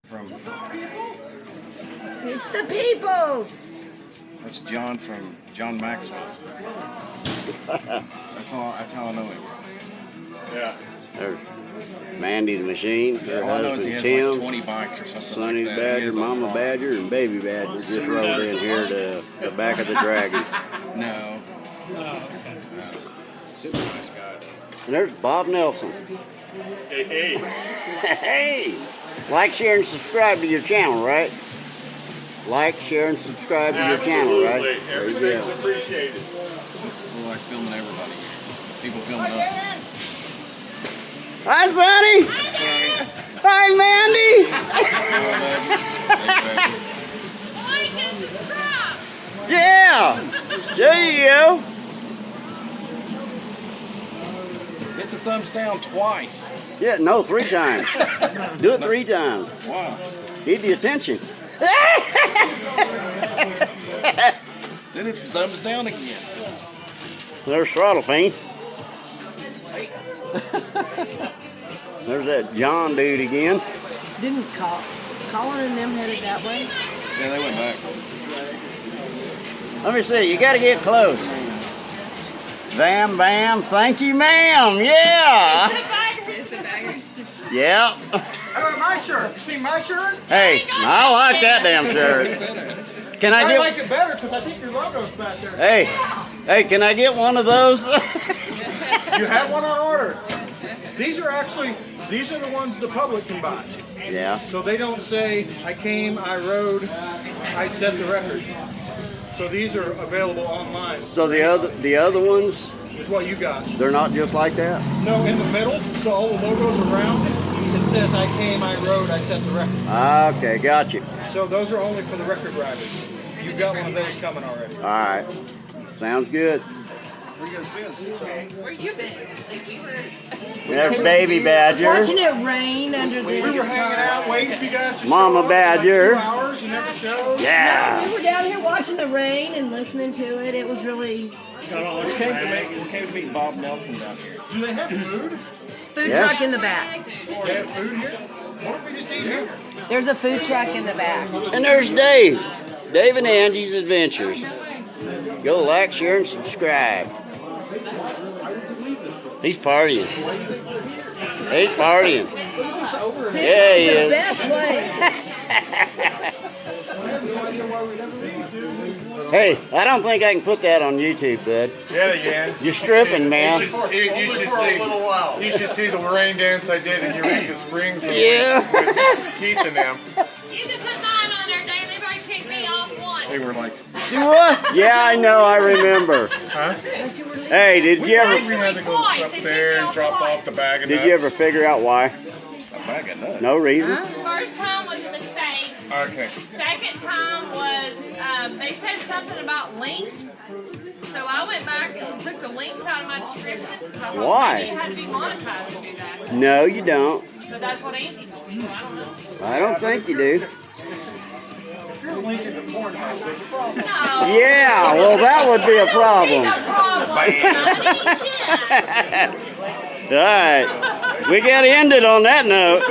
From It's the peoples. that's John from John Maxwell's. That's how I know him. Yeah. There's Mandy the Machine, her All I know is he husband has Tim, like 20 bikes or something Sonny's like that. He Badger, has a Mama lot. Badger, and Baby Badger just rolled in here to the back of the Dragon. No. Super nice guy. And there's Bob Nelson. Hey, hey. Hey! Like, share, and subscribe to your channel, right? Like, share, and subscribe to your channel, right? Absolutely. There you Everything's go. appreciated. We're like filming everybody. People filming us. Hi, Sonny! Hi, Mandy! Yeah! There you go. Hit the thumbs down twice. Yeah, no, 3 times. Do it 3 times. Wow. Need the attention. Then it's thumbs down again. There's Throttle Fiend. There's that John dude again. Didn't Colin and them headed that way? Yeah, they went back. Let me see, you gotta get close. Bam, bam, thank you, ma'am. Yeah. Yeah. My shirt. You see my shirt? Hey, I like that damn shirt. Can I I get? like it better because I think your logo's back there. Hey, can I get one of those? You have one on order. These are the ones the public can buy. Yeah. So they don't say, I came, I rode, I set the record. So these are available online. So the other ones, Is what you got. they're not just like that. No, in the middle, so all the logos around it, it says I came, I rode, I set the record. Okay, got you. So those are only for the record riders. You've got one of those coming already. All right, sounds good. Where you been? There's Baby Badger, Watching it rain under We this. were hanging out waiting for you guys to Mama show up. Badger. Like 2 hours, you never showed. yeah. We were down here watching the rain and listening to it. It was really We came to meet Bob Nelson down here. Do they have food? food Yeah. truck in the back. They have food here? What did we just eat here? There's a food truck in the back. And there's Dave, Dave and Angie's Adventures. Go like, share, and subscribe. He's partying. He's partying. Yeah, he The is. best way. Hey, I don't think I can put that on YouTube, bud. Yeah, they can. You're stripping, man. You should see the rain dance I did in Eureka Springs with Keith and them. You can put mine on there, Dave. They've already kicked me off once. They were like, You what? Yeah, I know, I remember. Huh? Hey, did you We ever had to go up there and drop off the bag of nuts. did you ever figure out why? a bag of nuts. No reason? First time was a mistake. Okay. Second time was, they said something about links. So I went back and took the links out of my descriptions. Because I thought Why? maybe you had to be monetized to do that. No, you don't. But that's what Angie told me, so I don't know. I don't think you do. If you're linking to Pornhub, there's a problem. No. Yeah, well, that would be a problem. Problem. All right. We got to end it on that note.